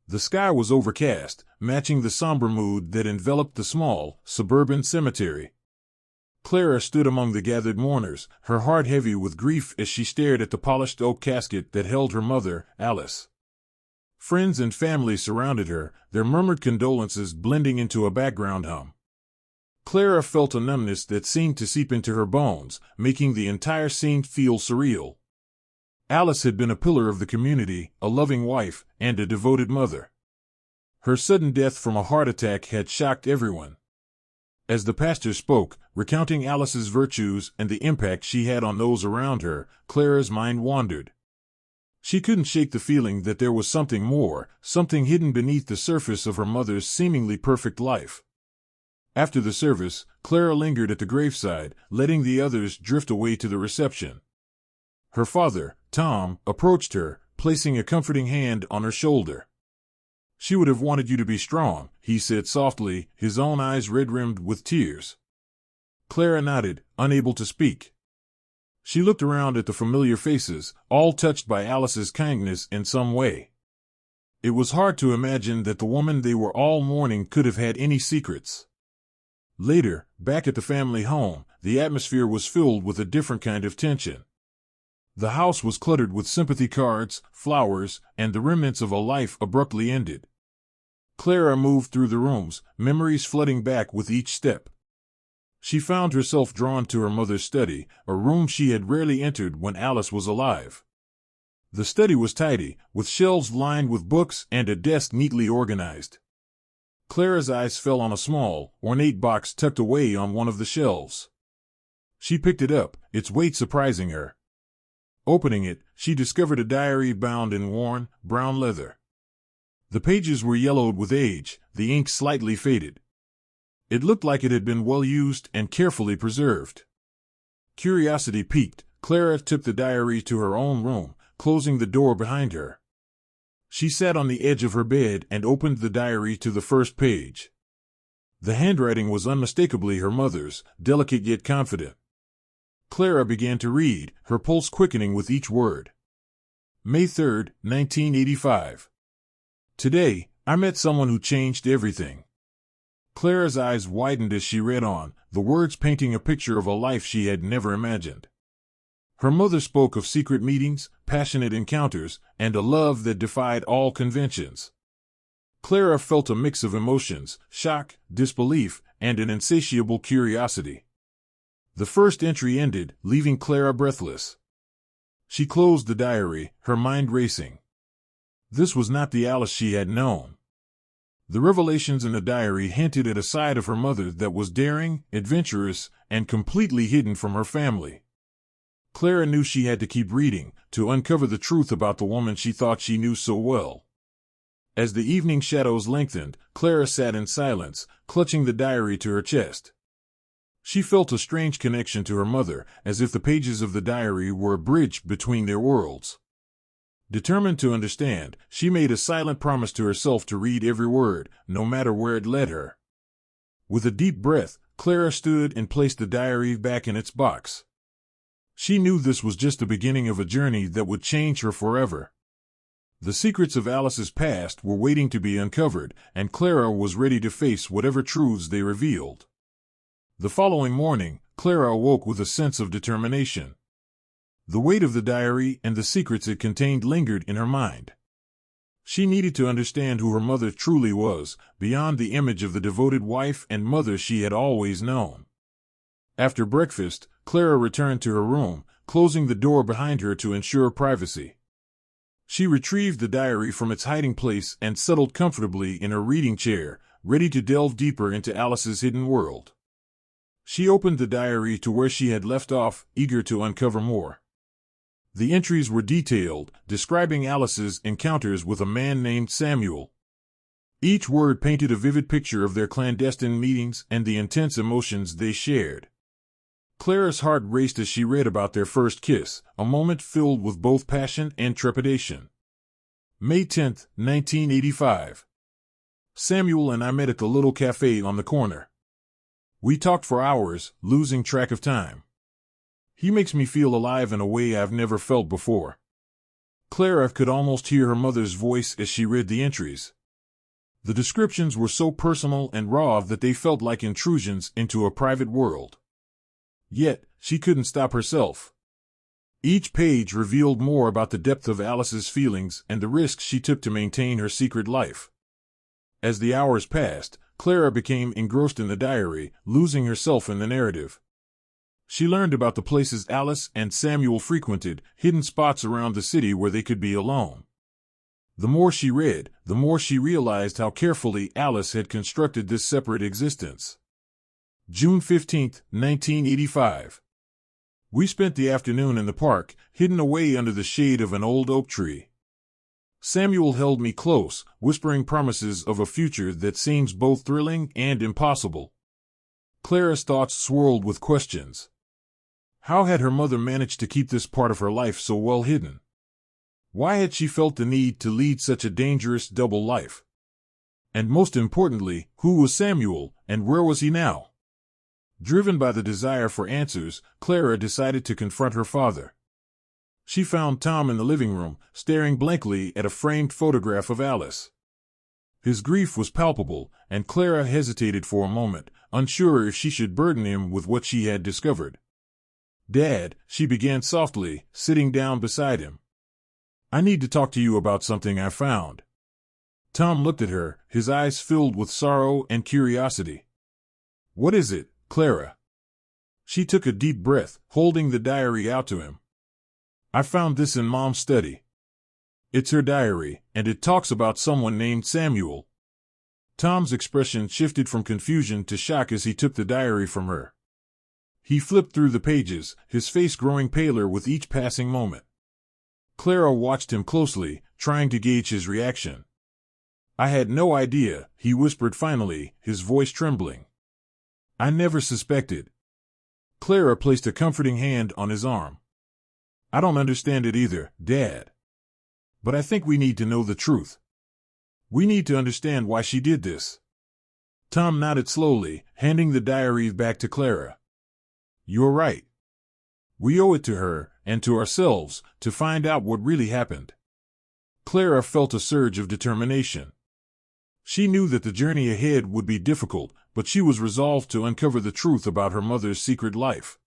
The sky was overcast, matching the somber mood that enveloped the small, suburban cemetery. Clara stood among the gathered mourners, her heart heavy with grief as she stared at the polished oak casket that held her mother, Alice. Friends and family surrounded her, their murmured condolences blending into a background hum. Clara felt a numbness that seemed to seep into her bones, making the entire scene feel surreal. Alice had been a pillar of the community, a loving wife, and a devoted mother. Her sudden death from a heart attack had shocked everyone. As the pastor spoke, recounting Alice's virtues and the impact she had on those around her, Clara's mind wandered. She couldn't shake the feeling that there was something more, something hidden beneath the surface of her mother's seemingly perfect life. After the service, Clara lingered at the graveside, letting the others drift away to the reception. Her father, Tom, approached her, placing a comforting hand on her shoulder. "She would have wanted you to be strong," he said softly, his own eyes red-rimmed with tears. Clara nodded, unable to speak. She looked around at the familiar faces, all touched by Alice's kindness in some way. It was hard to imagine that the woman they were all mourning could have had any secrets. Later, back at the family home, the atmosphere was filled with a different kind of tension. The house was cluttered with sympathy cards, flowers, and the remnants of a life abruptly ended. Clara moved through the rooms, memories flooding back with each step. She found herself drawn to her mother's study, a room she had rarely entered when Alice was alive. The study was tidy, with shelves lined with books and a desk neatly organized. Clara's eyes fell on a small, ornate box tucked away on one of the shelves. She picked it up, its weight surprising her. Opening it, she discovered a diary bound in worn, brown leather. The pages were yellowed with age, the ink slightly faded. It looked like it had been well used and carefully preserved. Curiosity piqued, Clara took the diary to her own room, closing the door behind her. She sat on the edge of her bed and opened the diary to the first page. The handwriting was unmistakably her mother's, delicate yet confident. Clara began to read, her pulse quickening with each word. May 3, 1985. Today, I met someone who changed everything. Clara's eyes widened as she read on, the words painting a picture of a life she had never imagined. Her mother spoke of secret meetings, passionate encounters, and a love that defied all conventions. Clara felt a mix of emotions, shock, disbelief, and an insatiable curiosity. The first entry ended, leaving Clara breathless. She closed the diary, her mind racing. This was not the Alice she had known. The revelations in the diary hinted at a side of her mother that was daring, adventurous, and completely hidden from her family. Clara knew she had to keep reading, to uncover the truth about the woman she thought she knew so well. As the evening shadows lengthened, Clara sat in silence, clutching the diary to her chest. She felt a strange connection to her mother, as if the pages of the diary were a bridge between their worlds. Determined to understand, she made a silent promise to herself to read every word, no matter where it led her. With a deep breath, Clara stood and placed the diary back in its box. She knew this was just the beginning of a journey that would change her forever. The secrets of Alice's past were waiting to be uncovered, and Clara was ready to face whatever truths they revealed. The following morning, Clara awoke with a sense of determination. The weight of the diary and the secrets it contained lingered in her mind. She needed to understand who her mother truly was, beyond the image of the devoted wife and mother she had always known. After breakfast, Clara returned to her room, closing the door behind her to ensure privacy. She retrieved the diary from its hiding place and settled comfortably in her reading chair, ready to delve deeper into Alice's hidden world. She opened the diary to where she had left off, eager to uncover more. The entries were detailed, describing Alice's encounters with a man named Samuel. Each word painted a vivid picture of their clandestine meetings and the intense emotions they shared. Clara's heart raced as she read about their first kiss, a moment filled with both passion and trepidation. May 10, 1985. Samuel and I met at the little cafe on the corner. We talked for hours, losing track of time. He makes me feel alive in a way I've never felt before. Clara could almost hear her mother's voice as she read the entries. The descriptions were so personal and raw that they felt like intrusions into a private world. Yet, she couldn't stop herself. Each page revealed more about the depth of Alice's feelings and the risks she took to maintain her secret life. As the hours passed, Clara became engrossed in the diary, losing herself in the narrative. She learned about the places Alice and Samuel frequented, hidden spots around the city where they could be alone. The more she read, the more she realized how carefully Alice had constructed this separate existence. June 15, 1985. We spent the afternoon in the park, hidden away under the shade of an old oak tree. Samuel held me close, whispering promises of a future that seems both thrilling and impossible. Clara's thoughts swirled with questions. How had her mother managed to keep this part of her life so well hidden? Why had she felt the need to lead such a dangerous double life? And most importantly, who was Samuel, and where was he now? Driven by the desire for answers, Clara decided to confront her father. She found Tom in the living room, staring blankly at a framed photograph of Alice. His grief was palpable, and Clara hesitated for a moment, unsure if she should burden him with what she had discovered. "Dad," she began softly, sitting down beside him. "I need to talk to you about something I found." Tom looked at her, his eyes filled with sorrow and curiosity. "What is it, Clara?" She took a deep breath, holding the diary out to him. "I found this in Mom's study. It's her diary, and it talks about someone named Samuel." Tom's expression shifted from confusion to shock as he took the diary from her. He flipped through the pages, his face growing paler with each passing moment. Clara watched him closely, trying to gauge his reaction. "I had no idea," he whispered finally, his voice trembling. "I never suspected." Clara placed a comforting hand on his arm. "I don't understand it either, Dad. But I think we need to know the truth. We need to understand why she did this." Tom nodded slowly, handing the diary back to Clara. "You're right. We owe it to her, and to ourselves, to find out what really happened." Clara felt a surge of determination. She knew that the journey ahead would be difficult, but she was resolved to uncover the truth about her mother's secret life.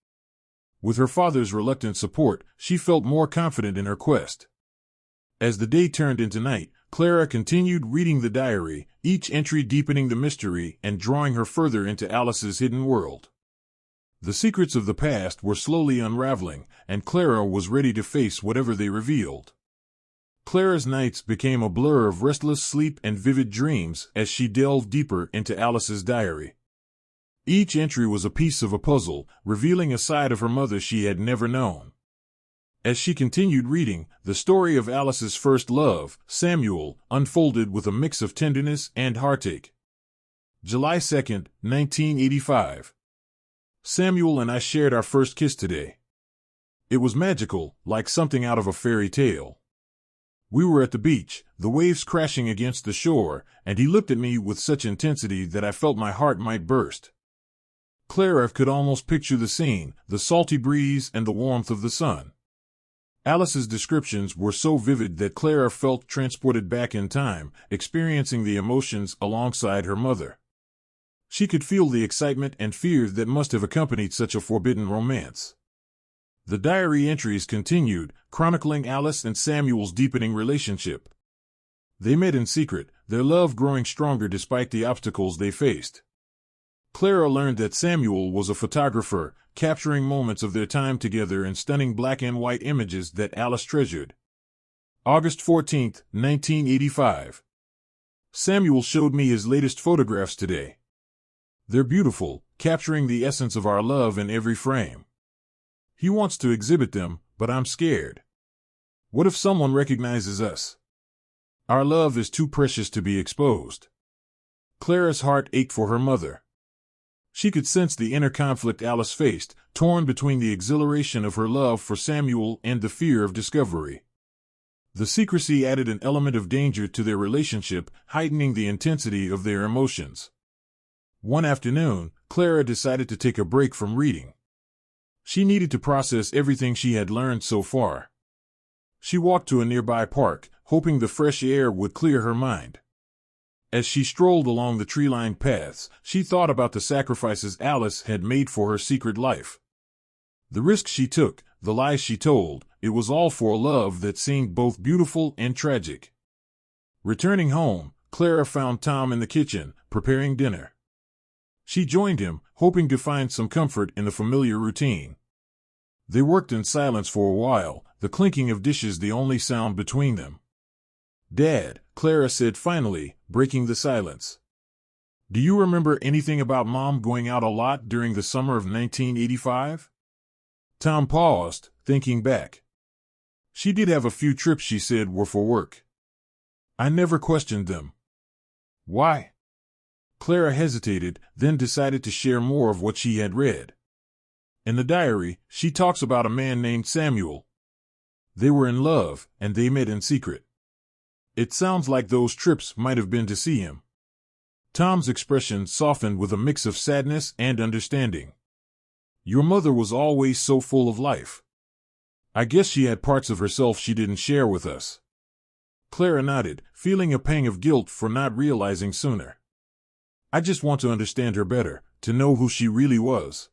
With her father's reluctant support, she felt more confident in her quest. As the day turned into night, Clara continued reading the diary, each entry deepening the mystery and drawing her further into Alice's hidden world. The secrets of the past were slowly unraveling, and Clara was ready to face whatever they revealed. Clara's nights became a blur of restless sleep and vivid dreams as she delved deeper into Alice's diary. Each entry was a piece of a puzzle, revealing a side of her mother she had never known. As she continued reading, the story of Alice's first love, Samuel, unfolded with a mix of tenderness and heartache. July 2, 1985. Samuel and I shared our first kiss today. It was magical, like something out of a fairy tale. We were at the beach, the waves crashing against the shore, and he looked at me with such intensity that I felt my heart might burst. Clara could almost picture the scene, the salty breeze and the warmth of the sun. Alice's descriptions were so vivid that Clara felt transported back in time, experiencing the emotions alongside her mother. She could feel the excitement and fear that must have accompanied such a forbidden romance. The diary entries continued, chronicling Alice and Samuel's deepening relationship. They met in secret, their love growing stronger despite the obstacles they faced. Clara learned that Samuel was a photographer, capturing moments of their time together in stunning black and white images that Alice treasured. August 14, 1985. Samuel showed me his latest photographs today. They're beautiful, capturing the essence of our love in every frame. He wants to exhibit them, but I'm scared. What if someone recognizes us? Our love is too precious to be exposed. Clara's heart ached for her mother. She could sense the inner conflict Alice faced, torn between the exhilaration of her love for Samuel and the fear of discovery. The secrecy added an element of danger to their relationship, heightening the intensity of their emotions. One afternoon, Clara decided to take a break from reading. She needed to process everything she had learned so far. She walked to a nearby park, hoping the fresh air would clear her mind. As she strolled along the tree-lined paths, she thought about the sacrifices Alice had made for her secret life. The risks she took, the lies she told, it was all for a love that seemed both beautiful and tragic. Returning home, Clara found Tom in the kitchen, preparing dinner. She joined him, hoping to find some comfort in the familiar routine. They worked in silence for a while, the clinking of dishes the only sound between them. "Dad," Clara said finally, breaking the silence. "Do you remember anything about Mom going out a lot during the summer of 1985? Tom paused, thinking back. "She did have a few trips she said were for work. I never questioned them." "Why?" Clara hesitated, then decided to share more of what she had read. In the diary, she talks about a man named Samuel. They were in love, and they met in secret. It sounds like those trips might have been to see him. Tom's expression softened with a mix of sadness and understanding. "Your mother was always so full of life. I guess she had parts of herself she didn't share with us." Clara nodded, feeling a pang of guilt for not realizing sooner. "I just want to understand her better, to know who she really was."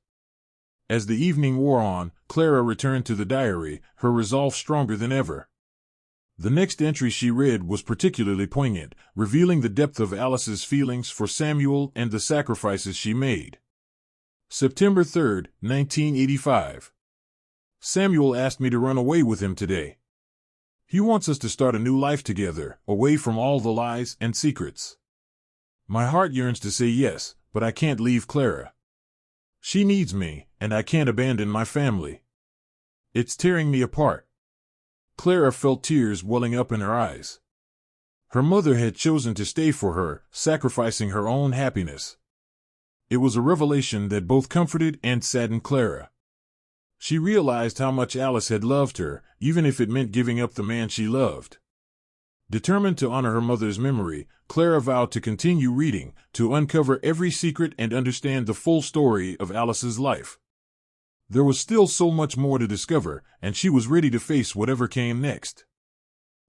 As the evening wore on, Clara returned to the diary, her resolve stronger than ever. The next entry she read was particularly poignant, revealing the depth of Alice's feelings for Samuel and the sacrifices she made. September 3, 1985. "Samuel asked me to run away with him today. He wants us to start a new life together, away from all the lies and secrets. My heart yearns to say yes, but I can't leave Clara. She needs me, and I can't abandon my family. It's tearing me apart." Clara felt tears welling up in her eyes. Her mother had chosen to stay for her, sacrificing her own happiness. It was a revelation that both comforted and saddened Clara. She realized how much Alice had loved her, even if it meant giving up the man she loved. Determined to honor her mother's memory, Clara vowed to continue reading, to uncover every secret and understand the full story of Alice's life. There was still so much more to discover, and she was ready to face whatever came next.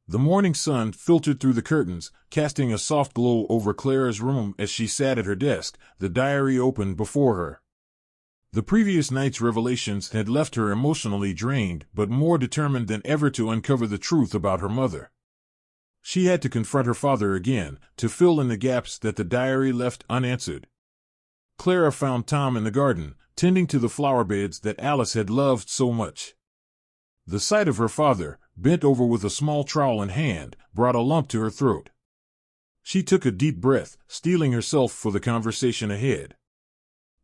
The morning sun filtered through the curtains, casting a soft glow over Clara's room as she sat at her desk, the diary open before her. The previous night's revelations had left her emotionally drained, but more determined than ever to uncover the truth about her mother. She had to confront her father again, to fill in the gaps that the diary left unanswered. Clara found Tom in the garden, tending to the flower beds that Alice had loved so much. The sight of her father, bent over with a small trowel in hand, brought a lump to her throat. She took a deep breath, steeling herself for the conversation ahead.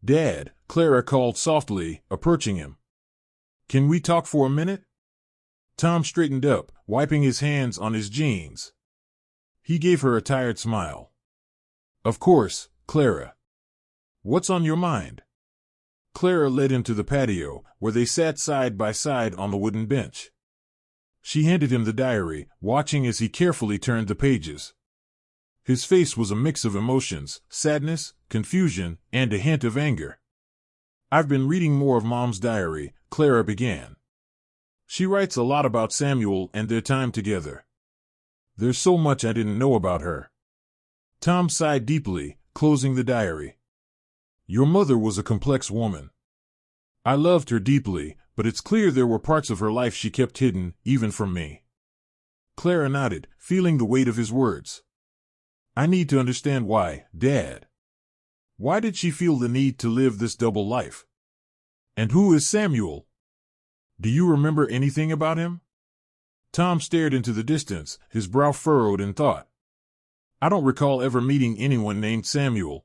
"Dad," Clara called softly, approaching him. "Can we talk for a minute?" Tom straightened up, wiping his hands on his jeans. He gave her a tired smile. "Of course, Clara. What's on your mind?" Clara led him to the patio, where they sat side by side on the wooden bench. She handed him the diary, watching as he carefully turned the pages. His face was a mix of emotions, sadness, confusion, and a hint of anger. "I've been reading more of Mom's diary," Clara began. "She writes a lot about Samuel and their time together. There's so much I didn't know about her." Tom sighed deeply, closing the diary. "Your mother was a complex woman. I loved her deeply, but it's clear there were parts of her life she kept hidden, even from me." Clara nodded, feeling the weight of his words. "I need to understand why, Dad. Why did she feel the need to live this double life? And who is Samuel? Do you remember anything about him?" Tom stared into the distance, his brow furrowed in thought. "I don't recall ever meeting anyone named Samuel.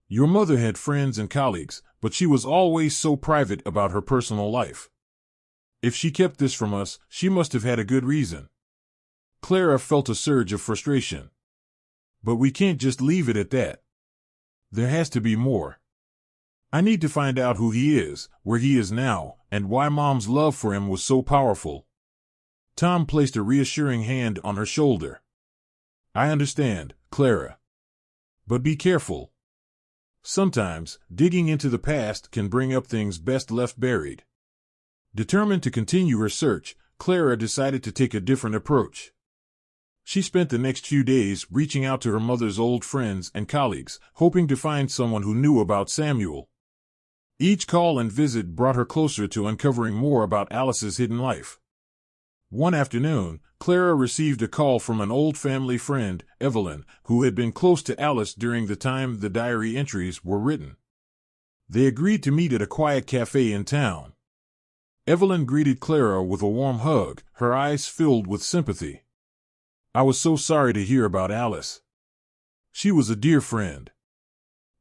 Your mother had friends and colleagues, but she was always so private about her personal life. If she kept this from us, she must have had a good reason." Clara felt a surge of frustration. "But we can't just leave it at that. There has to be more. I need to find out who he is, where he is now, and why Mom's love for him was so powerful." Tom placed a reassuring hand on her shoulder. "I understand, Clara. But be careful. Sometimes, digging into the past can bring up things best left buried." Determined to continue her search, Clara decided to take a different approach. She spent the next few days reaching out to her mother's old friends and colleagues, hoping to find someone who knew about Samuel. Each call and visit brought her closer to uncovering more about Alice's hidden life. One afternoon, Clara received a call from an old family friend, Evelyn, who had been close to Alice during the time the diary entries were written. They agreed to meet at a quiet cafe in town. Evelyn greeted Clara with a warm hug, her eyes filled with sympathy. "I was so sorry to hear about Alice. She was a dear friend."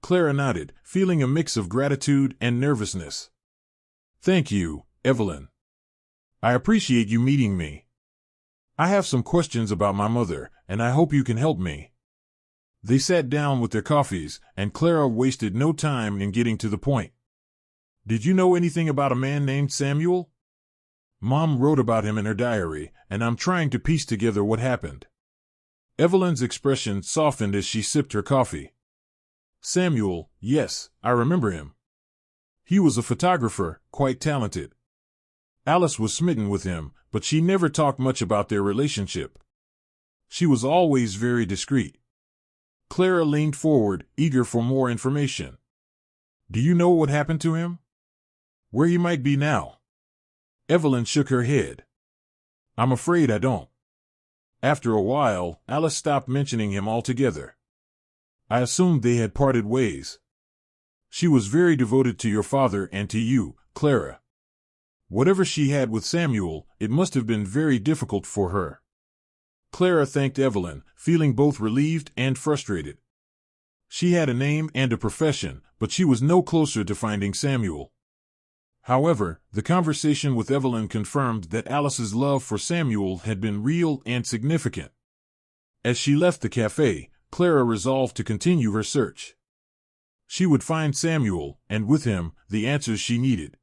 Clara nodded, feeling a mix of gratitude and nervousness. "Thank you, Evelyn. I appreciate you meeting me. I have some questions about my mother, and I hope you can help me." They sat down with their coffees, and Clara wasted no time in getting to the point. "Did you know anything about a man named Samuel? Mom wrote about him in her diary, and I'm trying to piece together what happened." Evelyn's expression softened as she sipped her coffee. "Samuel, yes, I remember him. He was a photographer, quite talented. Alice was smitten with him, but she never talked much about their relationship. She was always very discreet." Clara leaned forward, eager for more information. "Do you know what happened to him? Where he might be now?" Evelyn shook her head. "I'm afraid I don't. After a while, Alice stopped mentioning him altogether. I assumed they had parted ways. She was very devoted to your father and to you, Clara. Whatever she had with Samuel, it must have been very difficult for her." Clara thanked Evelyn, feeling both relieved and frustrated. She had a name and a profession, but she was no closer to finding Samuel. However, the conversation with Evelyn confirmed that Alice's love for Samuel had been real and significant. As she left the cafe, Clara resolved to continue her search. She would find Samuel, and with him, the answers she needed.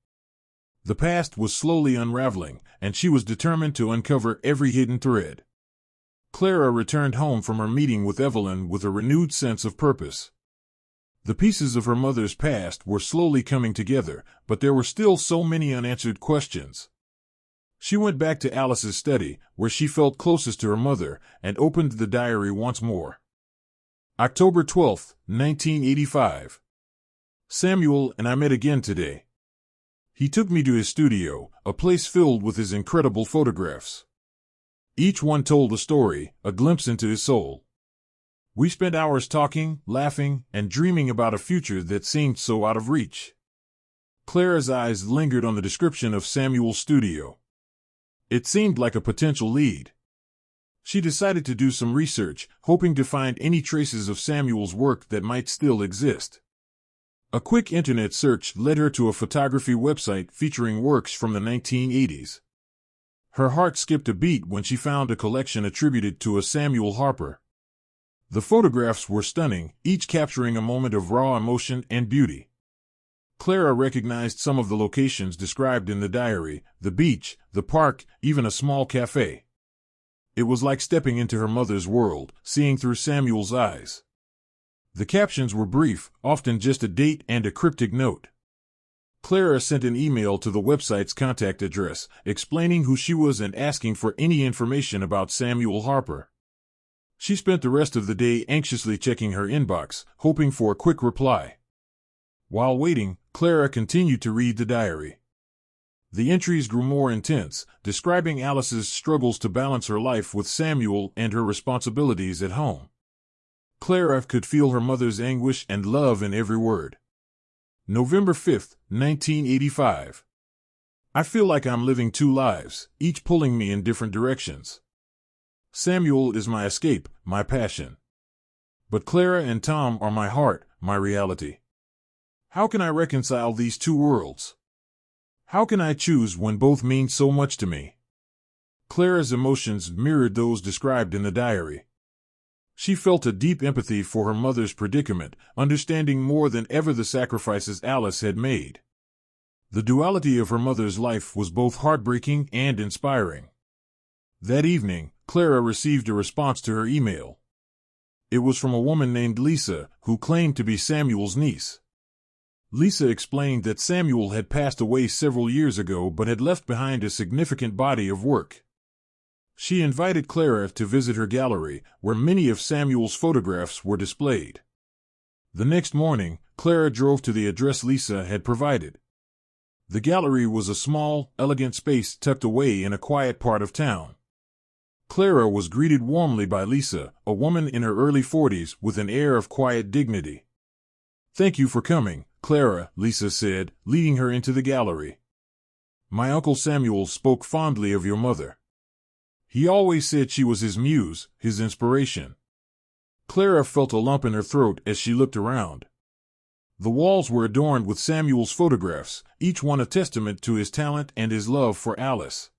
The past was slowly unraveling, and she was determined to uncover every hidden thread. Clara returned home from her meeting with Evelyn with a renewed sense of purpose. The pieces of her mother's past were slowly coming together, but there were still so many unanswered questions. She went back to Alice's study, where she felt closest to her mother, and opened the diary once more. October 12, 1985. Samuel and I met again today. He took me to his studio, a place filled with his incredible photographs. Each one told a story, a glimpse into his soul. We spent hours talking, laughing, and dreaming about a future that seemed so out of reach. Clara's eyes lingered on the description of Samuel's studio. It seemed like a potential lead. She decided to do some research, hoping to find any traces of Samuel's work that might still exist. A quick internet search led her to a photography website featuring works from the 1980s. Her heart skipped a beat when she found a collection attributed to a Samuel Harper. The photographs were stunning, each capturing a moment of raw emotion and beauty. Clara recognized some of the locations described in the diary: the beach, the park, even a small cafe. It was like stepping into her mother's world, seeing through Samuel's eyes. The captions were brief, often just a date and a cryptic note. Clara sent an email to the website's contact address, explaining who she was and asking for any information about Samuel Harper. She spent the rest of the day anxiously checking her inbox, hoping for a quick reply. While waiting, Clara continued to read the diary. The entries grew more intense, describing Alice's struggles to balance her life with Samuel and her responsibilities at home. Clara could feel her mother's anguish and love in every word. November 5, 1985. I feel like I'm living two lives, each pulling me in different directions. Samuel is my escape, my passion. But Clara and Tom are my heart, my reality. How can I reconcile these two worlds? How can I choose when both mean so much to me? Clara's emotions mirrored those described in the diary. She felt a deep empathy for her mother's predicament, understanding more than ever the sacrifices Alice had made. The duality of her mother's life was both heartbreaking and inspiring. That evening, Clara received a response to her email. It was from a woman named Lisa, who claimed to be Samuel's niece. Lisa explained that Samuel had passed away several years ago but had left behind a significant body of work. She invited Clara to visit her gallery, where many of Samuel's photographs were displayed. The next morning, Clara drove to the address Lisa had provided. The gallery was a small, elegant space tucked away in a quiet part of town. Clara was greeted warmly by Lisa, a woman in her early 40s with an air of quiet dignity. "Thank you for coming, Clara," Lisa said, leading her into the gallery. "My Uncle Samuel spoke fondly of your mother. He always said she was his muse, his inspiration." Clara felt a lump in her throat as she looked around. The walls were adorned with Samuel's photographs, each one a testament to his talent and his love for Alice.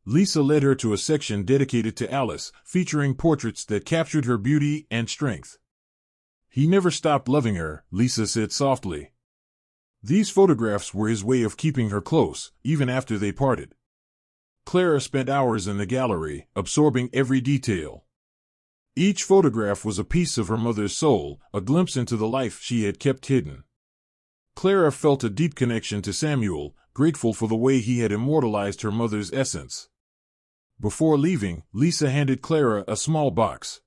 Lisa led her to a section dedicated to Alice, featuring portraits that captured her beauty and strength. "He never stopped loving her," Lisa said softly. These photographs were his way of keeping her close, even after they parted. Clara spent hours in the gallery, absorbing every detail. Each photograph was a piece of her mother's soul, a glimpse into the life she had kept hidden. Clara felt a deep connection to Samuel, grateful for the way he had immortalized her mother's essence. Before leaving, Lisa handed Clara a small box.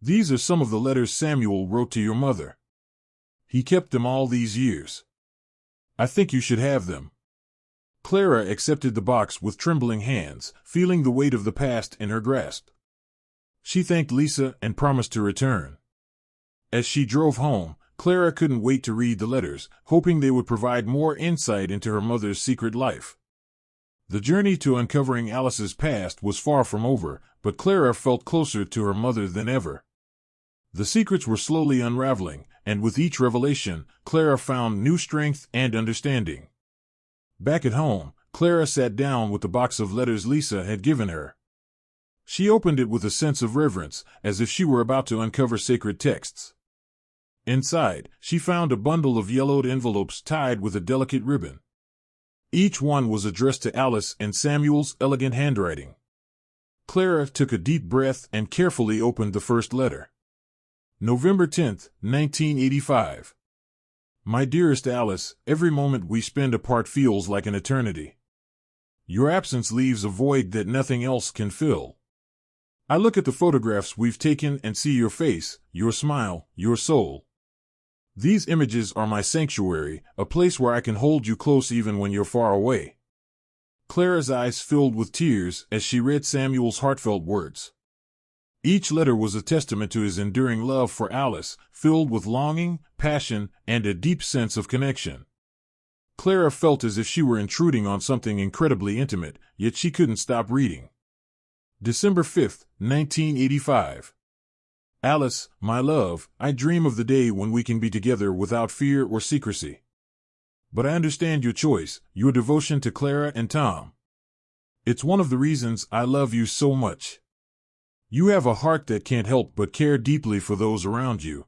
"These are some of the letters Samuel wrote to your mother. He kept them all these years. I think you should have them." Clara accepted the box with trembling hands, feeling the weight of the past in her grasp. She thanked Lisa and promised to return. As she drove home, Clara couldn't wait to read the letters, hoping they would provide more insight into her mother's secret life. The journey to uncovering Alice's past was far from over, but Clara felt closer to her mother than ever. The secrets were slowly unraveling, and with each revelation, Clara found new strength and understanding. Back at home, Clara sat down with the box of letters Lisa had given her. She opened it with a sense of reverence, as if she were about to uncover sacred texts. Inside, she found a bundle of yellowed envelopes tied with a delicate ribbon. Each one was addressed to Alice in Samuel's elegant handwriting. Clara took a deep breath and carefully opened the first letter. November 10, 1985. My dearest Alice, every moment we spend apart feels like an eternity. Your absence leaves a void that nothing else can fill. I look at the photographs we've taken and see your face, your smile, your soul. These images are my sanctuary, a place where I can hold you close even when you're far away. Clara's eyes filled with tears as she read Samuel's heartfelt words. Each letter was a testament to his enduring love for Alice, filled with longing, passion, and a deep sense of connection. Clara felt as if she were intruding on something incredibly intimate, yet she couldn't stop reading. December 5, 1985. Alice, my love, I dream of the day when we can be together without fear or secrecy. But I understand your choice, your devotion to Clara and Tom. It's one of the reasons I love you so much. You have a heart that can't help but care deeply for those around you.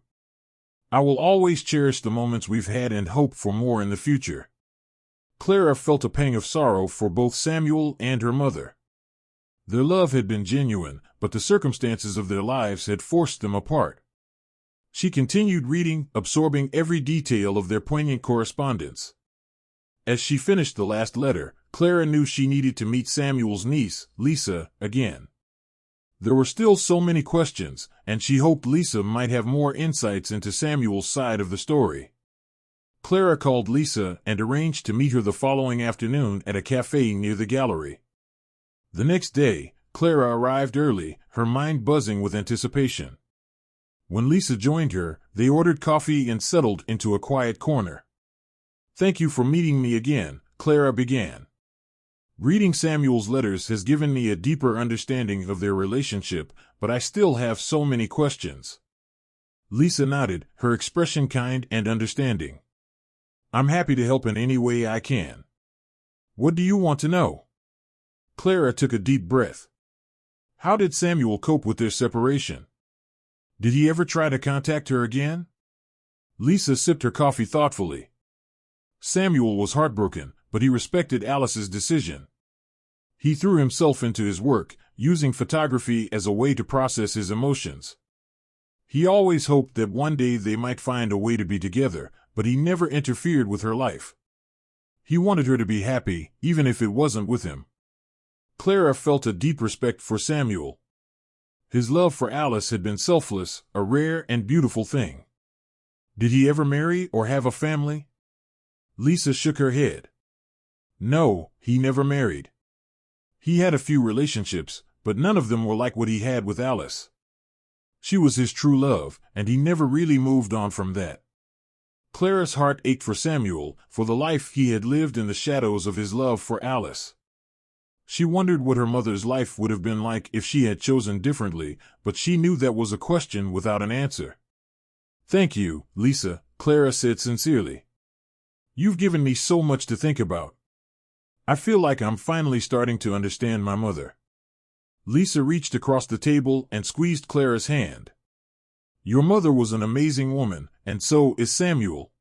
I will always cherish the moments we've had and hope for more in the future. Clara felt a pang of sorrow for both Samuel and her mother. Their love had been genuine, but the circumstances of their lives had forced them apart. She continued reading, absorbing every detail of their poignant correspondence. As she finished the last letter, Clara knew she needed to meet Samuel's niece, Lisa, again. There were still so many questions, and she hoped Lisa might have more insights into Samuel's side of the story. Clara called Lisa and arranged to meet her the following afternoon at a cafe near the gallery. The next day, Clara arrived early, her mind buzzing with anticipation. When Lisa joined her, they ordered coffee and settled into a quiet corner. "Thank you for meeting me again," Clara began. "Reading Samuel's letters has given me a deeper understanding of their relationship, but I still have so many questions." Lisa nodded, her expression kind and understanding. "I'm happy to help in any way I can. What do you want to know?" Clara took a deep breath. How did Samuel cope with their separation? Did he ever try to contact her again? Lisa sipped her coffee thoughtfully. Samuel was heartbroken, but he respected Alice's decision. He threw himself into his work, using photography as a way to process his emotions. He always hoped that one day they might find a way to be together, but he never interfered with her life. He wanted her to be happy, even if it wasn't with him. Clara felt a deep respect for Samuel. His love for Alice had been selfless, a rare and beautiful thing. Did he ever marry or have a family? Lisa shook her head. No, he never married. He had a few relationships, but none of them were like what he had with Alice. She was his true love, and he never really moved on from that. Clara's heart ached for Samuel, for the life he had lived in the shadows of his love for Alice. She wondered what her mother's life would have been like if she had chosen differently, but she knew that was a question without an answer. Thank you, Lisa, Clara said sincerely. You've given me so much to think about. I feel like I'm finally starting to understand my mother. Lisa reached across the table and squeezed Clara's hand. Your mother was an amazing woman, and so is Samuel.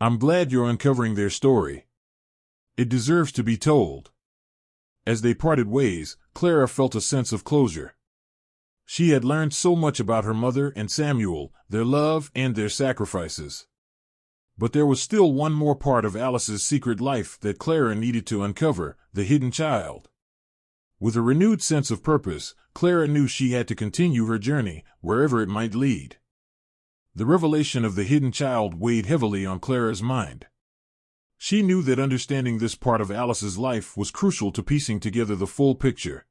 I'm glad you're uncovering their story. It deserves to be told. As they parted ways, Clara felt a sense of closure. She had learned so much about her mother and Samuel, their love and their sacrifices. But there was still one more part of Alice's secret life that Clara needed to uncover, the hidden child. With a renewed sense of purpose, Clara knew she had to continue her journey, wherever it might lead. The revelation of the hidden child weighed heavily on Clara's mind. She knew that understanding this part of Alice's life was crucial to piecing together the full picture.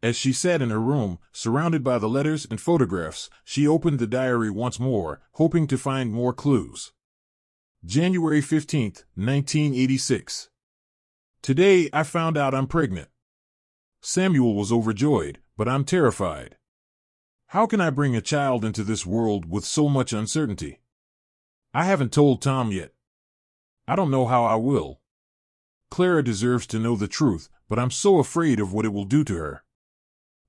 As she sat in her room, surrounded by the letters and photographs, she opened the diary once more, hoping to find more clues. January 15, 1986. Today I found out I'm pregnant. Samuel was overjoyed, but I'm terrified. How can I bring a child into this world with so much uncertainty? I haven't told Tom yet. I don't know how I will. Clara deserves to know the truth, but I'm so afraid of what it will do to her.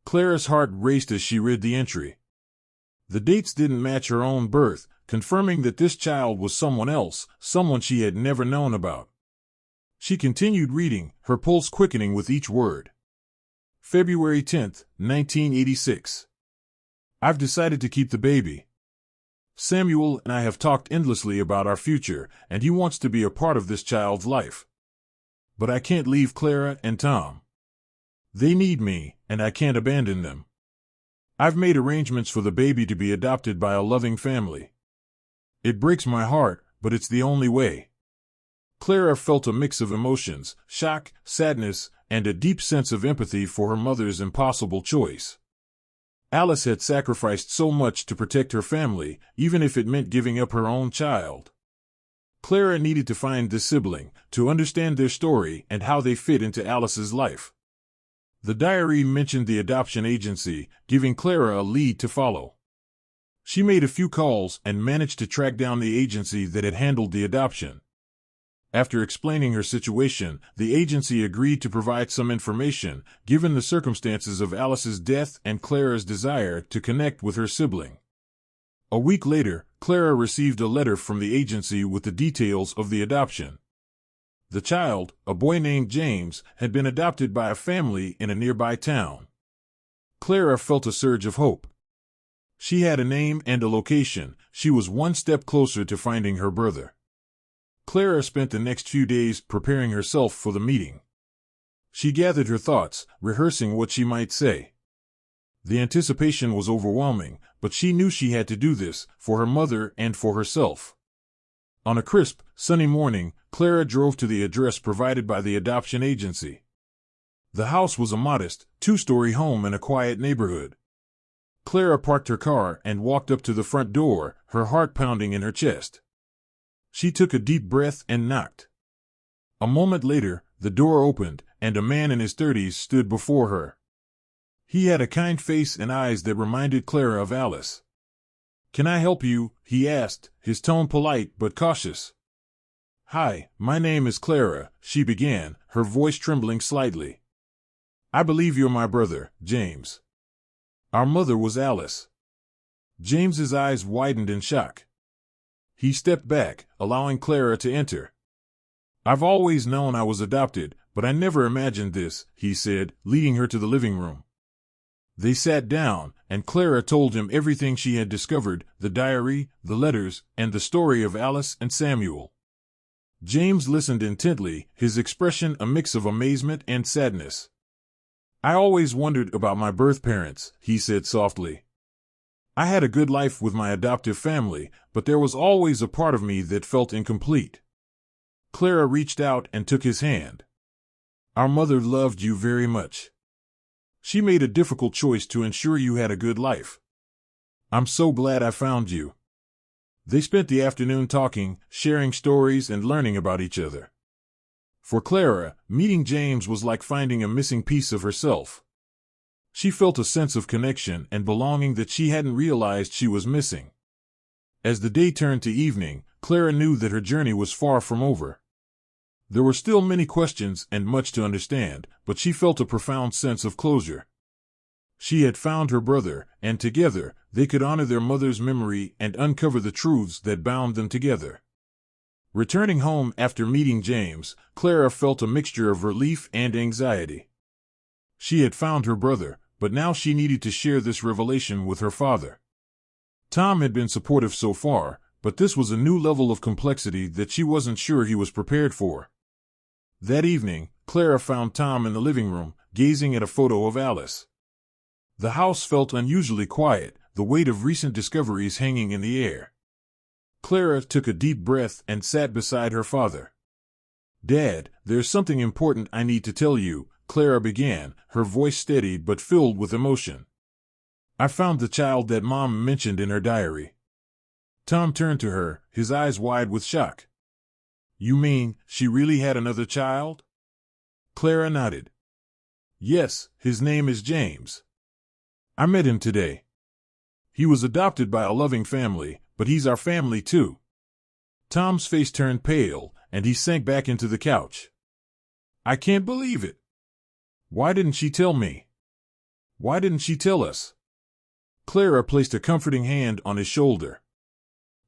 Clara's heart raced as she read the entry. The dates didn't match her own birth, confirming that this child was someone else, someone she had never known about. She continued reading, her pulse quickening with each word. February 10, 1986. I've decided to keep the baby. Samuel and I have talked endlessly about our future, and he wants to be a part of this child's life. But I can't leave Clara and Tom. They need me, and I can't abandon them. I've made arrangements for the baby to be adopted by a loving family. It breaks my heart, but it's the only way. Clara felt a mix of emotions, shock, sadness, and a deep sense of empathy for her mother's impossible choice. Alice had sacrificed so much to protect her family, even if it meant giving up her own child. Clara needed to find this sibling, to understand their story and how they fit into Alice's life. The diary mentioned the adoption agency, giving Clara a lead to follow. She made a few calls and managed to track down the agency that had handled the adoption. After explaining her situation, the agency agreed to provide some information, given the circumstances of Alice's death and Clara's desire to connect with her sibling. A week later, Clara received a letter from the agency with the details of the adoption. The child, a boy named James, had been adopted by a family in a nearby town. Clara felt a surge of hope. She had a name and a location. She was one step closer to finding her brother. Clara spent the next few days preparing herself for the meeting. She gathered her thoughts, rehearsing what she might say. The anticipation was overwhelming, but she knew she had to do this, for her mother and for herself. On a crisp, sunny morning, Clara drove to the address provided by the adoption agency. The house was a modest, two-story home in a quiet neighborhood. Clara parked her car and walked up to the front door, her heart pounding in her chest. She took a deep breath and knocked. A moment later, the door opened, and a man in his 30s stood before her. He had a kind face and eyes that reminded Clara of Alice. "Can I help you?" he asked, his tone polite but cautious. "Hi, my name is Clara," she began, her voice trembling slightly. "I believe you're my brother, James." Our mother was Alice. James's eyes widened in shock. He stepped back, allowing Clara to enter. "I've always known I was adopted, but I never imagined this," he said, leading her to the living room. They sat down, and Clara told him everything she had discovered, the diary, the letters, and the story of Alice and Samuel. James listened intently, his expression a mix of amazement and sadness. "I always wondered about my birth parents," he said softly. "I had a good life with my adoptive family, but there was always a part of me that felt incomplete." Clara reached out and took his hand. "Our mother loved you very much. She made a difficult choice to ensure you had a good life. I'm so glad I found you." They spent the afternoon talking, sharing stories and learning about each other. For Clara, meeting James was like finding a missing piece of herself. She felt a sense of connection and belonging that she hadn't realized she was missing. As the day turned to evening, Clara knew that her journey was far from over. There were still many questions and much to understand, but she felt a profound sense of closure. She had found her brother, and together, they could honor their mother's memory and uncover the truths that bound them together. Returning home after meeting James, Clara felt a mixture of relief and anxiety. She had found her brother, but now she needed to share this revelation with her father. Tom had been supportive so far, but this was a new level of complexity that she wasn't sure he was prepared for. That evening, Clara found Tom in the living room, gazing at a photo of Alice. The house felt unusually quiet, the weight of recent discoveries hanging in the air. Clara took a deep breath and sat beside her father. "Dad, there's something important I need to tell you," Clara began, her voice steady but filled with emotion. "I found the child that Mom mentioned in her diary." Tom turned to her, his eyes wide with shock. "You mean, she really had another child?" Clara nodded. "Yes, his name is James. I met him today. He was adopted by a loving family, but he's our family too." Tom's face turned pale, and he sank back into the couch. "I can't believe it. Why didn't she tell me? Why didn't she tell us?" Clara placed a comforting hand on his shoulder.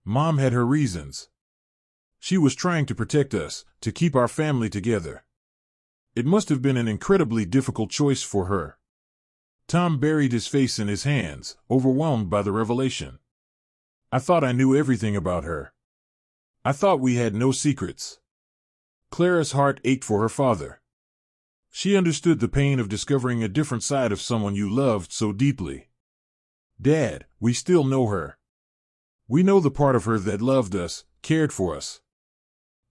"Mom had her reasons. She was trying to protect us, to keep our family together. It must have been an incredibly difficult choice for her." Tom buried his face in his hands, overwhelmed by the revelation. "I thought I knew everything about her. I thought we had no secrets." Clara's heart ached for her father. She understood the pain of discovering a different side of someone you loved so deeply. "Dad, we still know her. We know the part of her that loved us, cared for us.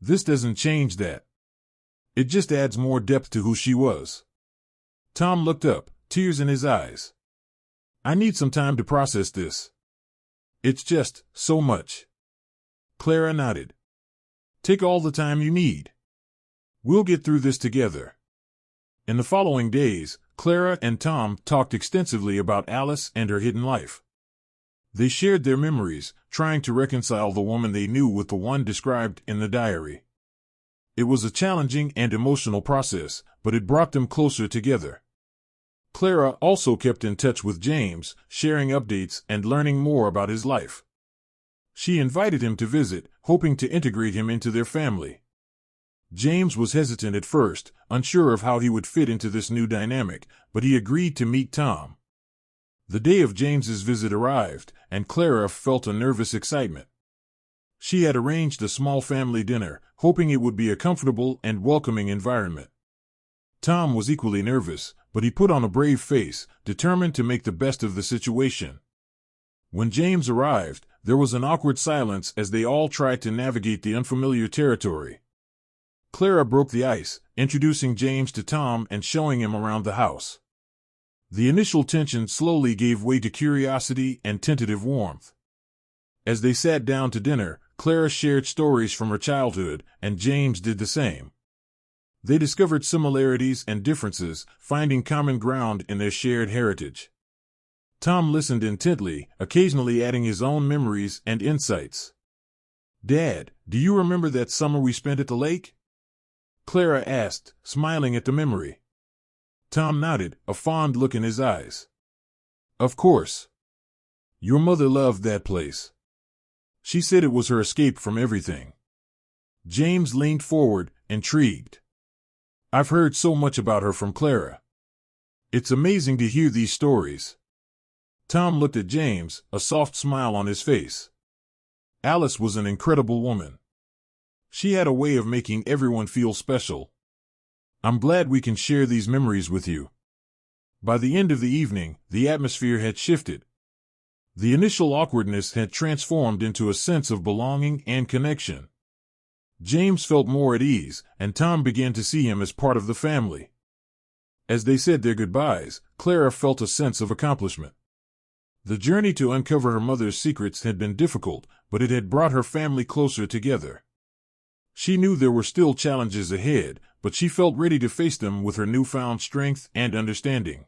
This doesn't change that. It just adds more depth to who she was." Tom looked up, tears in his eyes. "I need some time to process this. It's just so much." Clara nodded. "Take all the time you need. We'll get through this together." In the following days, Clara and Tom talked extensively about Alice and her hidden life. They shared their memories, trying to reconcile the woman they knew with the one described in the diary. It was a challenging and emotional process, but it brought them closer together. Clara also kept in touch with James, sharing updates and learning more about his life. She invited him to visit, hoping to integrate him into their family. James was hesitant at first, unsure of how he would fit into this new dynamic, but he agreed to meet Tom. The day of James's visit arrived, and Clara felt a nervous excitement. She had arranged a small family dinner, hoping it would be a comfortable and welcoming environment. Tom was equally nervous, but he put on a brave face, determined to make the best of the situation. When James arrived, there was an awkward silence as they all tried to navigate the unfamiliar territory. Clara broke the ice, introducing James to Tom and showing him around the house. The initial tension slowly gave way to curiosity and tentative warmth. As they sat down to dinner, Clara shared stories from her childhood, and James did the same. They discovered similarities and differences, finding common ground in their shared heritage. Tom listened intently, occasionally adding his own memories and insights. "Dad, do you remember that summer we spent at the lake?" Clara asked, smiling at the memory. Tom nodded, a fond look in his eyes. "Of course. Your mother loved that place. She said it was her escape from everything." James leaned forward, intrigued. "I've heard so much about her from Clara. It's amazing to hear these stories. Tom looked at James, a soft smile on his face. Alice was an incredible woman. She had a way of making everyone feel special. I'm glad we can share these memories with you. By the end of the evening, the atmosphere had shifted. The initial awkwardness had transformed into a sense of belonging and connection. James felt more at ease, and Tom began to see him as part of the family. As they said their goodbyes, Clara felt a sense of accomplishment. The journey to uncover her mother's secrets had been difficult, but it had brought her family closer together. She knew there were still challenges ahead, but she felt ready to face them with her newfound strength and understanding.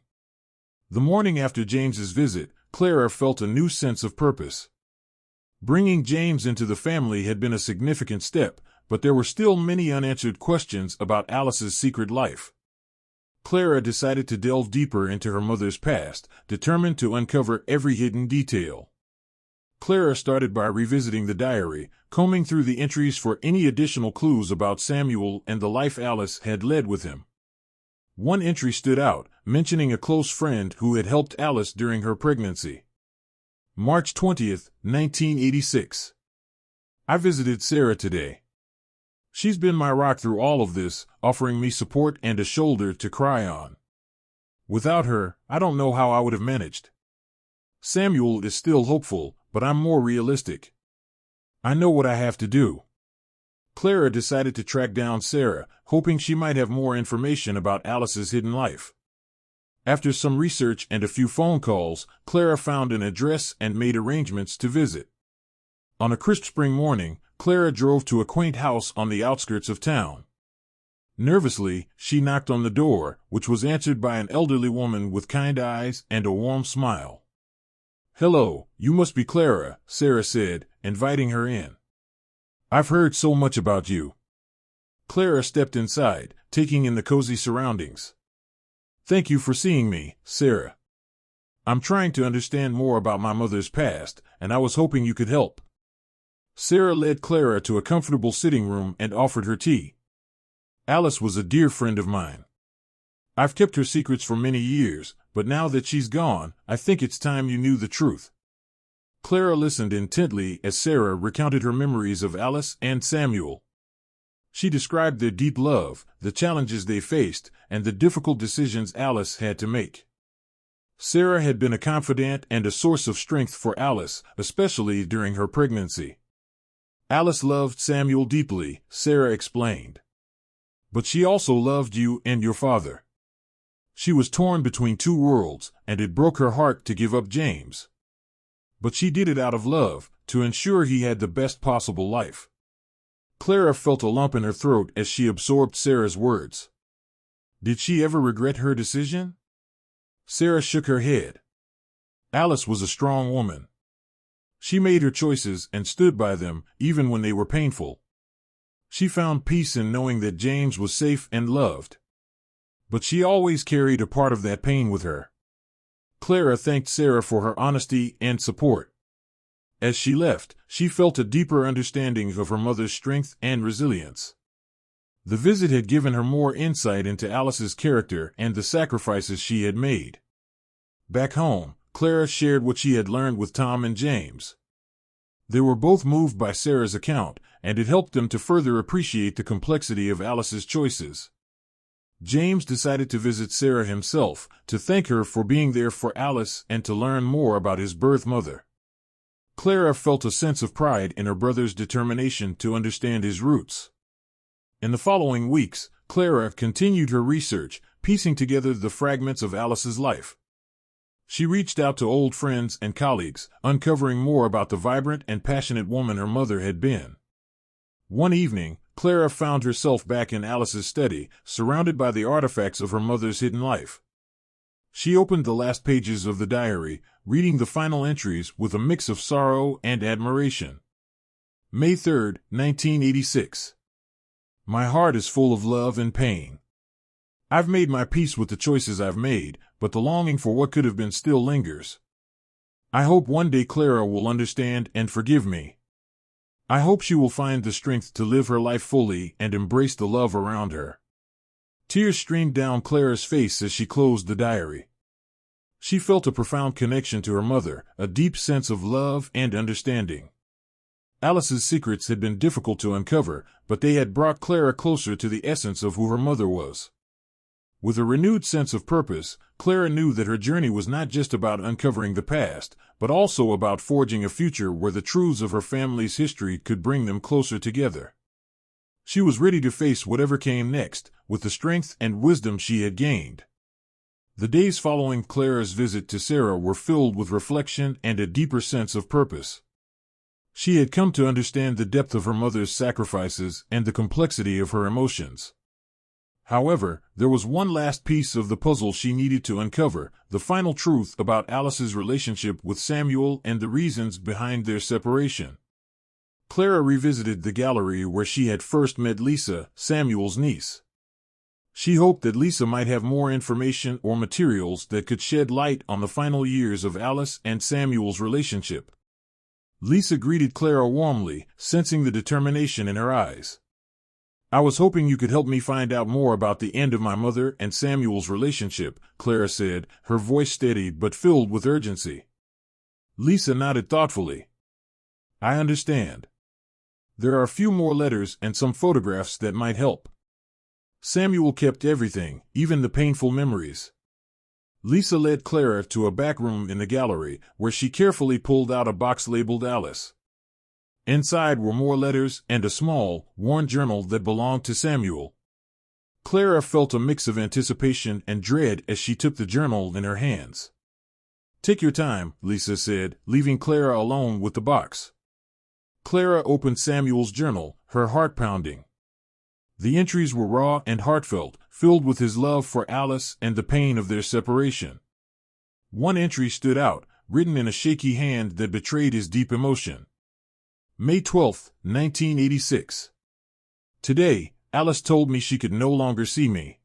The morning after James's visit, Clara felt a new sense of purpose. Bringing James into the family had been a significant step, but there were still many unanswered questions about Alice's secret life. Clara decided to delve deeper into her mother's past, determined to uncover every hidden detail. Clara started by revisiting the diary, combing through the entries for any additional clues about Samuel and the life Alice had led with him. One entry stood out, mentioning a close friend who had helped Alice during her pregnancy. March 20th, 1986. I visited Sarah today. She's been my rock through all of this, offering me support and a shoulder to cry on. Without her, I don't know how I would have managed. Samuel is still hopeful, but I'm more realistic. I know what I have to do. Clara decided to track down Sarah, hoping she might have more information about Alice's hidden life. After some research and a few phone calls, Clara found an address and made arrangements to visit. On a crisp spring morning, Clara drove to a quaint house on the outskirts of town. Nervously, she knocked on the door, which was answered by an elderly woman with kind eyes and a warm smile. "Hello, you must be Clara," Sarah said, inviting her in. "I've heard so much about you." Clara stepped inside, taking in the cozy surroundings. "Thank you for seeing me, Sarah. I'm trying to understand more about my mother's past, and I was hoping you could help." Sarah led Clara to a comfortable sitting room and offered her tea. "Alice was a dear friend of mine. I've kept her secrets for many years, but now that she's gone, I think it's time you knew the truth." Clara listened intently as Sarah recounted her memories of Alice and Samuel. She described their deep love, the challenges they faced, and the difficult decisions Alice had to make. Sarah had been a confidant and a source of strength for Alice, especially during her pregnancy. "Alice loved Samuel deeply," Sarah explained. "But she also loved you and your father. She was torn between two worlds, and it broke her heart to give up James. But she did it out of love, to ensure he had the best possible life." Clara felt a lump in her throat as she absorbed Sarah's words. Did she ever regret her decision? Sarah shook her head. Alice was a strong woman. She made her choices and stood by them, even when they were painful. She found peace in knowing that James was safe and loved. But she always carried a part of that pain with her. Clara thanked Sarah for her honesty and support. As she left, she felt a deeper understanding of her mother's strength and resilience. The visit had given her more insight into Alice's character and the sacrifices she had made. Back home, Clara shared what she had learned with Tom and James. They were both moved by Sarah's account, and it helped them to further appreciate the complexity of Alice's choices. James decided to visit Sarah himself, to thank her for being there for Alice and to learn more about his birth mother. Clara felt a sense of pride in her brother's determination to understand his roots. In the following weeks, Clara continued her research, piecing together the fragments of Alice's life. She reached out to old friends and colleagues, uncovering more about the vibrant and passionate woman her mother had been. One evening, Clara found herself back in Alice's study, surrounded by the artifacts of her mother's hidden life. She opened the last pages of the diary, reading the final entries with a mix of sorrow and admiration. May 3, 1986. My heart is full of love and pain. I've made my peace with the choices I've made, but the longing for what could have been still lingers. I hope one day Clara will understand and forgive me. I hope she will find the strength to live her life fully and embrace the love around her. Tears streamed down Clara's face as she closed the diary. She felt a profound connection to her mother, a deep sense of love and understanding. Alice's secrets had been difficult to uncover, but they had brought Clara closer to the essence of who her mother was. With a renewed sense of purpose, Clara knew that her journey was not just about uncovering the past, but also about forging a future where the truths of her family's history could bring them closer together. She was ready to face whatever came next, with the strength and wisdom she had gained. The days following Clara's visit to Sarah were filled with reflection and a deeper sense of purpose. She had come to understand the depth of her mother's sacrifices and the complexity of her emotions. However, there was one last piece of the puzzle she needed to uncover, the final truth about Alice's relationship with Samuel and the reasons behind their separation. Clara revisited the gallery where she had first met Lisa, Samuel's niece. She hoped that Lisa might have more information or materials that could shed light on the final years of Alice and Samuel's relationship. Lisa greeted Clara warmly, sensing the determination in her eyes. "I was hoping you could help me find out more about the end of my mother and Samuel's relationship," Clara said, her voice steady but filled with urgency. Lisa nodded thoughtfully. "I understand. There are a few more letters and some photographs that might help. Samuel kept everything, even the painful memories." Lisa led Clara to a back room in the gallery, where she carefully pulled out a box labeled Alice. Inside were more letters and a small, worn journal that belonged to Samuel. Clara felt a mix of anticipation and dread as she took the journal in her hands. "Take your time," Lisa said, leaving Clara alone with the box. Clara opened Samuel's journal, her heart pounding. The entries were raw and heartfelt, filled with his love for Alice and the pain of their separation. One entry stood out, written in a shaky hand that betrayed his deep emotion. May 12, 1986. "Today, Alice told me she could no longer see me.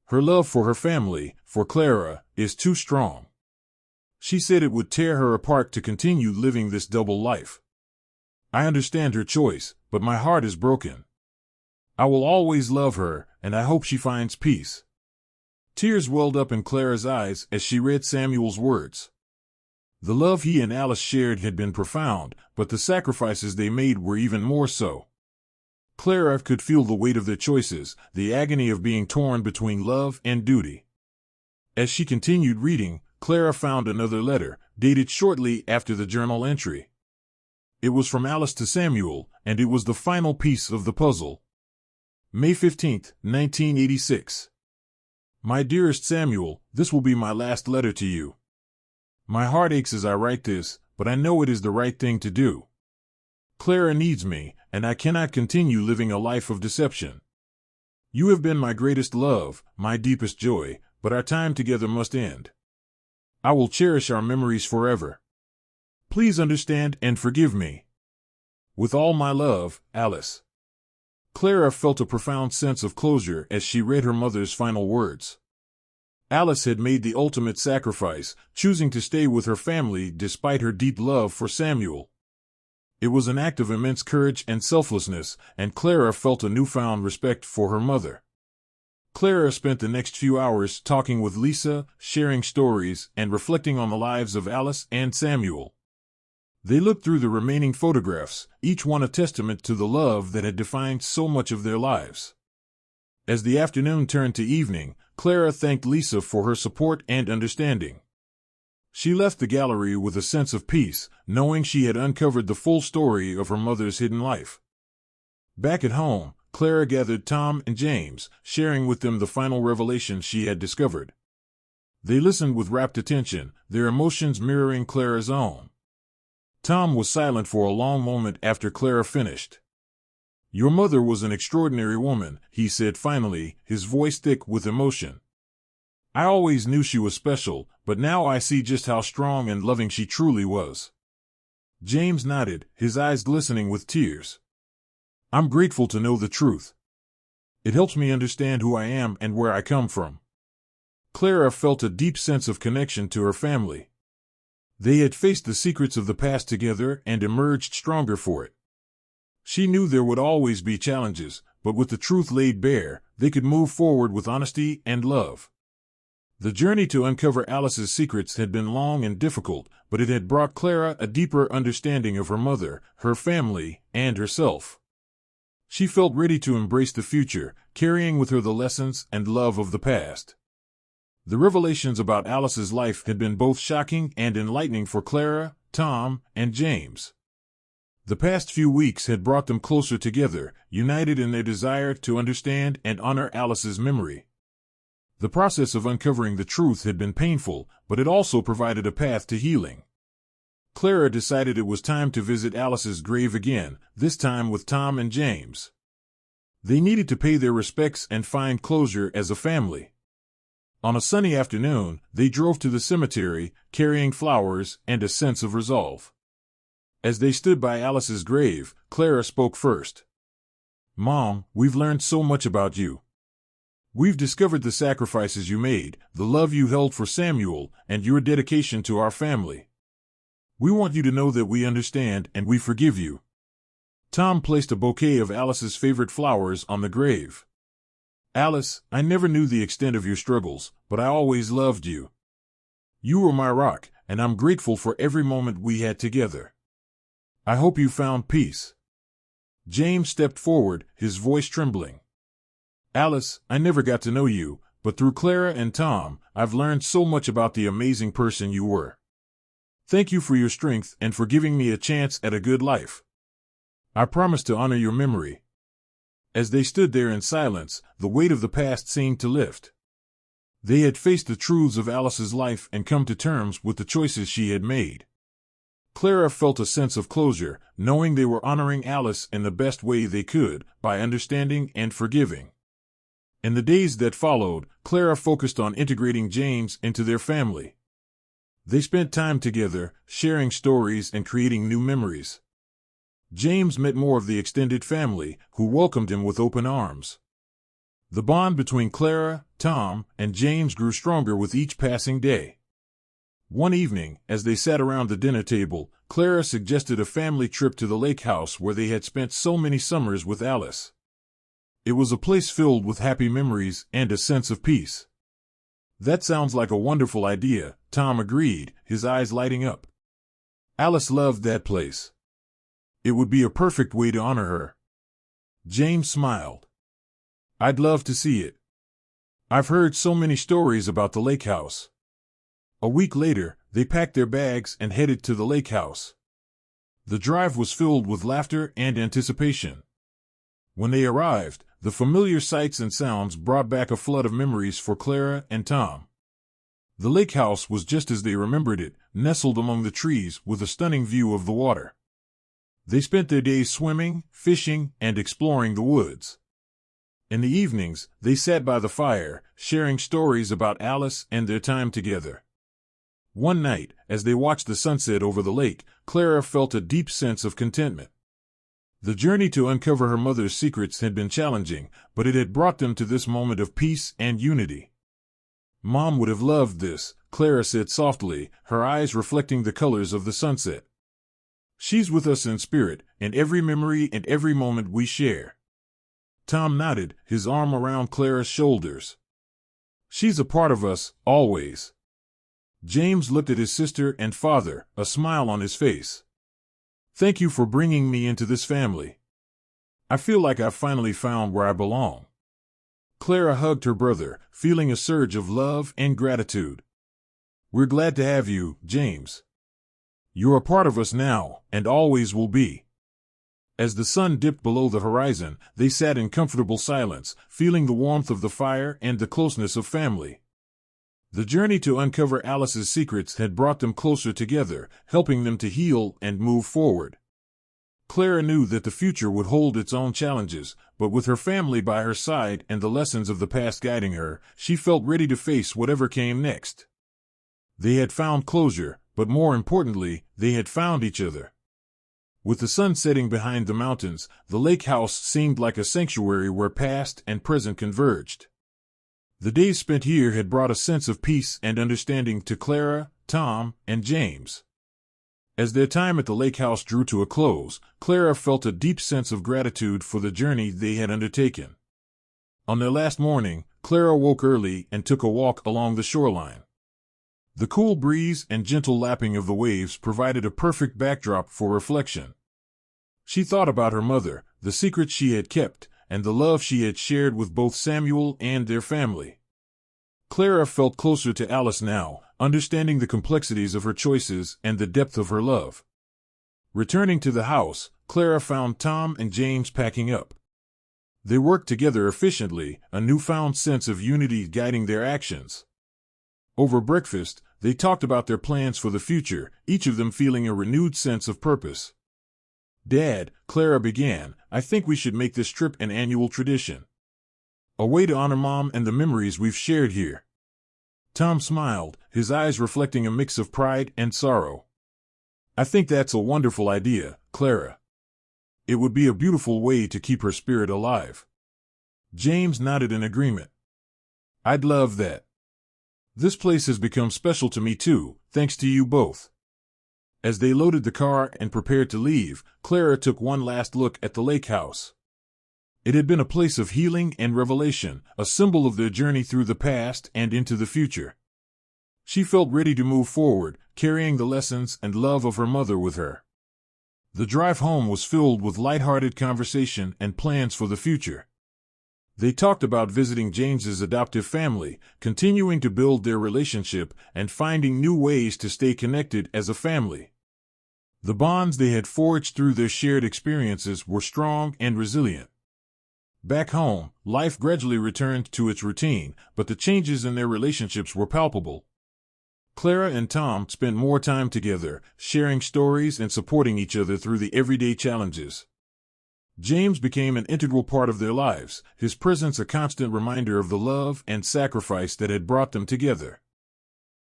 Her love for her family, for Clara, is too strong. She said it would tear her apart to continue living this double life. I understand her choice, but my heart is broken. I will always love her, and I hope she finds peace." Tears welled up in Clara's eyes as she read Samuel's words. The love he and Alice shared had been profound, but the sacrifices they made were even more so. Clara could feel the weight of their choices, the agony of being torn between love and duty. As she continued reading, Clara found another letter, dated shortly after the journal entry. It was from Alice to Samuel, and it was the final piece of the puzzle. May 15, 1986. "My dearest Samuel, this will be my last letter to you. My heart aches as I write this, but I know it is the right thing to do. Clara needs me, and I cannot continue living a life of deception. You have been my greatest love, my deepest joy, but our time together must end. I will cherish our memories forever. Please understand and forgive me. With all my love, Alice." Clara felt a profound sense of closure as she read her mother's final words. Alice had made the ultimate sacrifice, choosing to stay with her family despite her deep love for Samuel. It was an act of immense courage and selflessness, and Clara felt a newfound respect for her mother. Clara spent the next few hours talking with Lisa, sharing stories, and reflecting on the lives of Alice and Samuel. They looked through the remaining photographs, each one a testament to the love that had defined so much of their lives. As the afternoon turned to evening, Clara thanked Lisa for her support and understanding. She left the gallery with a sense of peace, knowing she had uncovered the full story of her mother's hidden life. Back at home, Clara gathered Tom and James, sharing with them the final revelations she had discovered. They listened with rapt attention, their emotions mirroring Clara's own. Tom was silent for a long moment after Clara finished. "Your mother was an extraordinary woman," he said finally, his voice thick with emotion. "I always knew she was special, but now I see just how strong and loving she truly was." James nodded, his eyes glistening with tears. "I'm grateful to know the truth. It helps me understand who I am and where I come from." Clara felt a deep sense of connection to her family. They had faced the secrets of the past together and emerged stronger for it. She knew there would always be challenges, but with the truth laid bare, they could move forward with honesty and love. The journey to uncover Alice's secrets had been long and difficult, but it had brought Clara a deeper understanding of her mother, her family, and herself. She felt ready to embrace the future, carrying with her the lessons and love of the past. The revelations about Alice's life had been both shocking and enlightening for Clara, Tom, and James. The past few weeks had brought them closer together, united in their desire to understand and honor Alice's memory. The process of uncovering the truth had been painful, but it also provided a path to healing. Clara decided it was time to visit Alice's grave again, this time with Tom and James. They needed to pay their respects and find closure as a family. On a sunny afternoon, they drove to the cemetery, carrying flowers and a sense of resolve. As they stood by Alice's grave, Clara spoke first. "Mom, we've learned so much about you. We've discovered the sacrifices you made, the love you held for Samuel, and your dedication to our family. We want you to know that we understand and we forgive you." Tom placed a bouquet of Alice's favorite flowers on the grave. "Alice, I never knew the extent of your struggles, but I always loved you. You were my rock, and I'm grateful for every moment we had together. I hope you found peace." James stepped forward, his voice trembling. "Alice, I never got to know you, but through Clara and Tom, I've learned so much about the amazing person you were. Thank you for your strength and for giving me a chance at a good life. I promise to honor your memory." As they stood there in silence, the weight of the past seemed to lift. They had faced the truths of Alice's life and come to terms with the choices she had made. Clara felt a sense of closure, knowing they were honoring Alice in the best way they could, by understanding and forgiving. In the days that followed, Clara focused on integrating James into their family. They spent time together, sharing stories and creating new memories. James met more of the extended family, who welcomed him with open arms. The bond between Clara, Tom, and James grew stronger with each passing day. One evening, as they sat around the dinner table, Clara suggested a family trip to the lake house where they had spent so many summers with Alice. It was a place filled with happy memories and a sense of peace. "That sounds like a wonderful idea," Tom agreed, his eyes lighting up. Alice loved that place. It would be a perfect way to honor her. James smiled. "I'd love to see it. I've heard so many stories about the lake house." A week later, they packed their bags and headed to the lake house. The drive was filled with laughter and anticipation. When they arrived, the familiar sights and sounds brought back a flood of memories for Clara and Tom. The lake house was just as they remembered it, nestled among the trees with a stunning view of the water. They spent their days swimming, fishing, and exploring the woods. In the evenings, they sat by the fire, sharing stories about Alice and their time together. One night, as they watched the sunset over the lake, Clara felt a deep sense of contentment. The journey to uncover her mother's secrets had been challenging, but it had brought them to this moment of peace and unity. "Mom would have loved this," Clara said softly, her eyes reflecting the colors of the sunset. "She's with us in spirit, in every memory and every moment we share." Tom nodded, his arm around Clara's shoulders. "She's a part of us, always." James looked at his sister and father, a smile on his face. "Thank you for bringing me into this family. I feel like I've finally found where I belong." Clara hugged her brother, feeling a surge of love and gratitude. "We're glad to have you, James. You're a part of us now, and always will be." As the sun dipped below the horizon, they sat in comfortable silence, feeling the warmth of the fire and the closeness of family. The journey to uncover Alice's secrets had brought them closer together, helping them to heal and move forward. Clara knew that the future would hold its own challenges, but with her family by her side and the lessons of the past guiding her, she felt ready to face whatever came next. They had found closure, but more importantly, they had found each other. With the sun setting behind the mountains, the lake house seemed like a sanctuary where past and present converged. The days spent here had brought a sense of peace and understanding to Clara, Tom, and James. As their time at the lake house drew to a close, Clara felt a deep sense of gratitude for the journey they had undertaken. On their last morning, Clara woke early and took a walk along the shoreline. The cool breeze and gentle lapping of the waves provided a perfect backdrop for reflection. She thought about her mother, the secrets she had kept, and the love she had shared with both Samuel and their family. Clara felt closer to Alice now, understanding the complexities of her choices and the depth of her love. Returning to the house, Clara found Tom and James packing up. They worked together efficiently, a newfound sense of unity guiding their actions. Over breakfast, they talked about their plans for the future, each of them feeling a renewed sense of purpose. "Dad," Clara began, "I think we should make this trip an annual tradition. A way to honor Mom and the memories we've shared here." Tom smiled, his eyes reflecting a mix of pride and sorrow. "I think that's a wonderful idea, Clara. It would be a beautiful way to keep her spirit alive." James nodded in agreement. "I'd love that. This place has become special to me too, thanks to you both." As they loaded the car and prepared to leave, Clara took one last look at the lake house. It had been a place of healing and revelation, a symbol of their journey through the past and into the future. She felt ready to move forward, carrying the lessons and love of her mother with her. The drive home was filled with light-hearted conversation and plans for the future. They talked about visiting James's adoptive family, continuing to build their relationship, and finding new ways to stay connected as a family. The bonds they had forged through their shared experiences were strong and resilient. Back home, life gradually returned to its routine, but the changes in their relationships were palpable. Clara and Tom spent more time together, sharing stories and supporting each other through the everyday challenges. James became an integral part of their lives, his presence a constant reminder of the love and sacrifice that had brought them together.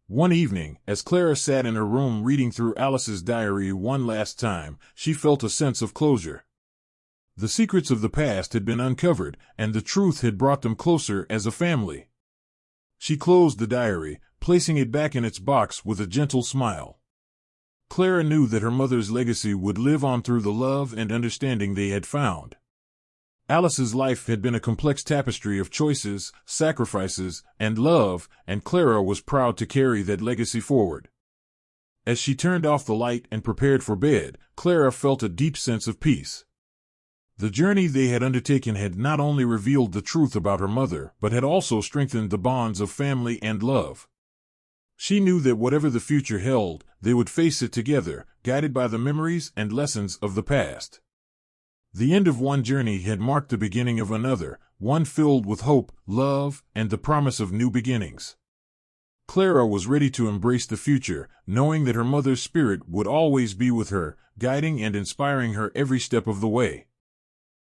One evening, as Clara sat in her room reading through Alice's diary one last time, she felt a sense of closure. The secrets of the past had been uncovered, and the truth had brought them closer as a family. She closed the diary, placing it back in its box with a gentle smile. Clara knew that her mother's legacy would live on through the love and understanding they had found. Alice's life had been a complex tapestry of choices, sacrifices, and love, and Clara was proud to carry that legacy forward. As she turned off the light and prepared for bed, Clara felt a deep sense of peace. The journey they had undertaken had not only revealed the truth about her mother, but had also strengthened the bonds of family and love. She knew that whatever the future held, they would face it together, guided by the memories and lessons of the past. The end of one journey had marked the beginning of another, one filled with hope, love, and the promise of new beginnings. Clara was ready to embrace the future, knowing that her mother's spirit would always be with her, guiding and inspiring her every step of the way.